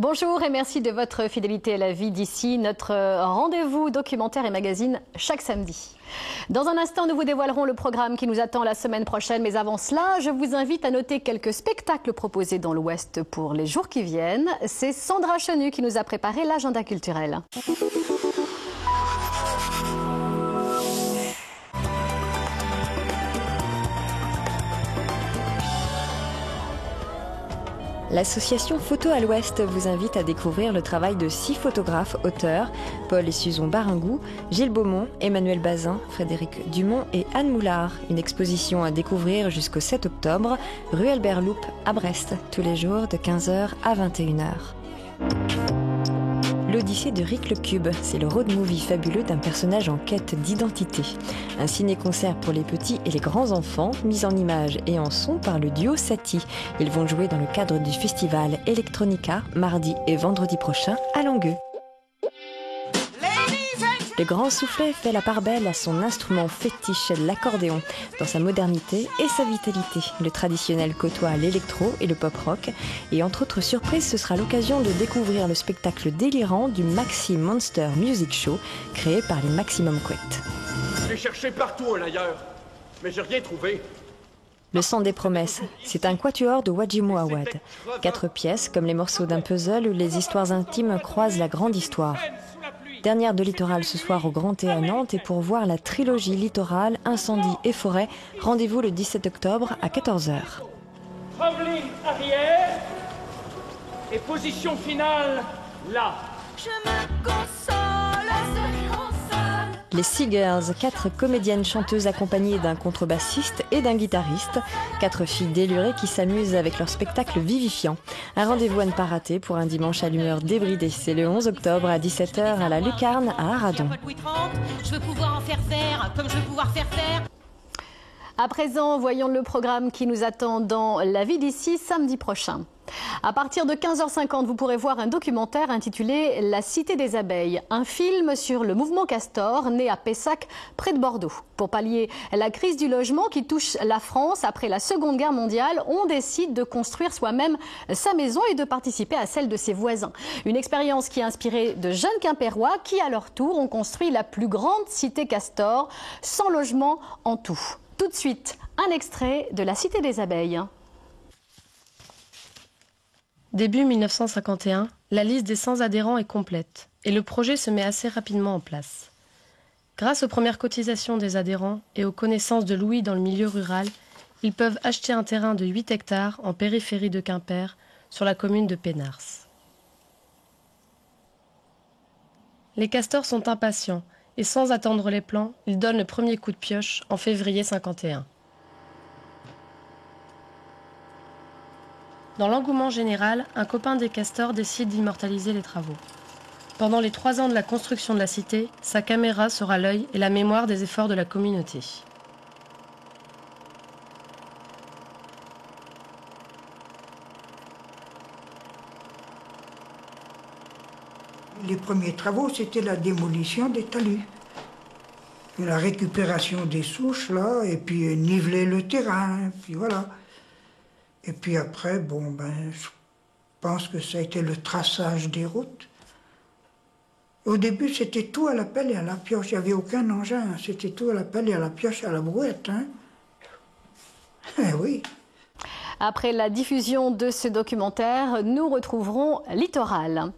Bonjour et merci de votre fidélité à La Vie d'ici, notre rendez-vous documentaire et magazine chaque samedi. Dans un instant, nous vous dévoilerons le programme qui nous attend la semaine prochaine. Mais avant cela, je vous invite à noter quelques spectacles proposés dans l'Ouest pour les jours qui viennent. C'est Sandra Chenu qui nous a préparé l'agenda culturel. L'association Photo à l'Ouest vous invite à découvrir le travail de 6 photographes auteurs, Paul et Suzon Baringou, Gilles Beaumont, Emmanuel Bazin, Frédéric Dumont et Anne Moulard. Une exposition à découvrir jusqu'au 7 octobre, rue Albert Loupe à Brest, tous les jours de 15h à 21h. L'Odyssée de Rick le Cube, c'est le road movie fabuleux d'un personnage en quête d'identité. Un ciné-concert pour les petits et les grands enfants, mis en images et en son par le duo Satie. Ils vont jouer dans le cadre du festival Electronica, mardi et vendredi prochain à Langueux. Le Grand Soufflet fait la part belle à son instrument fétiche, l'accordéon, dans sa modernité et sa vitalité. Le traditionnel côtoie l'électro et le pop-rock. Et entre autres surprises, ce sera l'occasion de découvrir le spectacle délirant du Maxi Monster Music Show, créé par les Maximum Quet. J'ai cherché partout ailleurs, mais j'ai rien trouvé. Le Sang des Promesses, c'est un quatuor de Wajimu Awad. 4 pièces, comme les morceaux d'un puzzle où les histoires intimes croisent la grande histoire. Dernière de Littoral ce soir au Grand Thé à Nantes, et pour voir la trilogie Littoral, Incendie et Forêt, rendez-vous le 17 octobre à 14h. Travelling arrière et position finale là. Je me console. Les Sea Girls, 4 comédiennes chanteuses accompagnées d'un contrebassiste et d'un guitariste. 4 filles délurées qui s'amusent avec leur spectacle vivifiant. Un rendez-vous à ne pas rater pour un dimanche à l'humeur débridée. C'est le 11 octobre à 17h à la Lucarne à Aradon. Je veux pouvoir en faire faire comme je veux pouvoir faire faire. À présent, voyons le programme qui nous attend dans La Vie d'ici samedi prochain. À partir de 15h50, vous pourrez voir un documentaire intitulé La Cité des Abeilles, un film sur le mouvement Castor né à Pessac, près de Bordeaux. Pour pallier la crise du logement qui touche la France après la Seconde Guerre mondiale, on décide de construire soi-même sa maison et de participer à celle de ses voisins. Une expérience qui a inspiré de jeunes Quimpérois qui, à leur tour, ont construit la plus grande cité Castor, 100 logements en tout. Tout de suite, un extrait de La Cité des Abeilles. Début 1951, la liste des 100 adhérents est complète et le projet se met assez rapidement en place. Grâce aux premières cotisations des adhérents et aux connaissances de Louis dans le milieu rural, ils peuvent acheter un terrain de 8 hectares en périphérie de Quimper, sur la commune de Pénars. Les castors sont impatients et sans attendre les plans, ils donnent le premier coup de pioche en février 51. Dans l'engouement général, un copain des castors décide d'immortaliser les travaux. Pendant les 3 ans de la construction de la cité, sa caméra sera l'œil et la mémoire des efforts de la communauté. Les premiers travaux, c'était la démolition des talus. La récupération des souches, là, et puis niveler le terrain, puis voilà. Et puis après, je pense que ça a été le traçage des routes. Au début, c'était tout à la pelle et à la pioche. Il n'y avait aucun engin. C'était tout à la pelle et à la pioche et à la brouette. Hein. Eh oui. Après la diffusion de ce documentaire, nous retrouverons Littoral.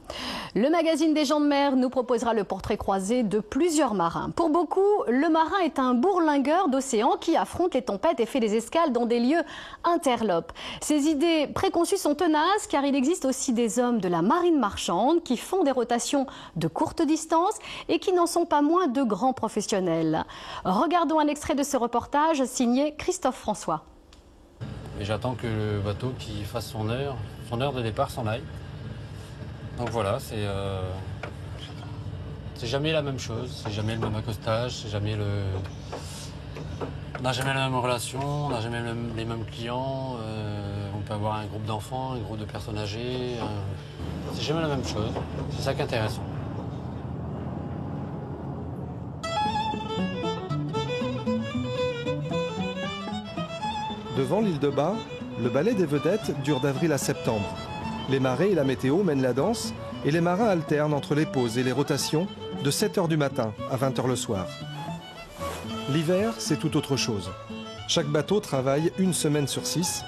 Le magazine des gens de mer nous proposera le portrait croisé de plusieurs marins. Pour beaucoup, le marin est un bourlingueur d'océan qui affronte les tempêtes et fait des escales dans des lieux interlopes. Ces idées préconçues sont tenaces car il existe aussi des hommes de la marine marchande qui font des rotations de courte distance et qui n'en sont pas moins de grands professionnels. Regardons un extrait de ce reportage signé Christophe François. Et j'attends que le bateau qui fasse son heure de départ s'en aille. Donc voilà, c'est jamais la même chose, c'est jamais le même accostage, c'est jamais on n'a jamais la même relation, on n'a jamais les mêmes clients, on peut avoir un groupe d'enfants, un groupe de personnes âgées, c'est jamais la même chose, c'est ça qui est intéressant. Devant l'île de Bas, le ballet des vedettes dure d'avril à septembre. Les marées et la météo mènent la danse et les marins alternent entre les pauses et les rotations de 7 h du matin à 20 h le soir. L'hiver, c'est tout autre chose. Chaque bateau travaille 1 semaine sur 6,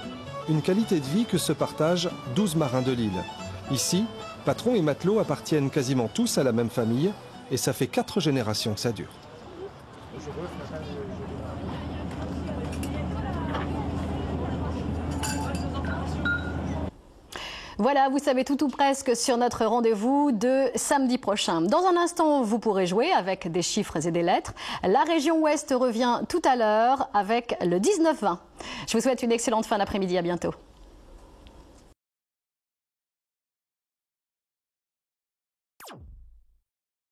une qualité de vie que se partagent 12 marins de l'île. Ici, patrons et matelots appartiennent quasiment tous à la même famille et ça fait 4 générations que ça dure. Voilà, vous savez tout ou presque sur notre rendez-vous de samedi prochain. Dans un instant, vous pourrez jouer avec des chiffres et des lettres. La région Ouest revient tout à l'heure avec le 19-20. Je vous souhaite une excellente fin d'après-midi. À bientôt.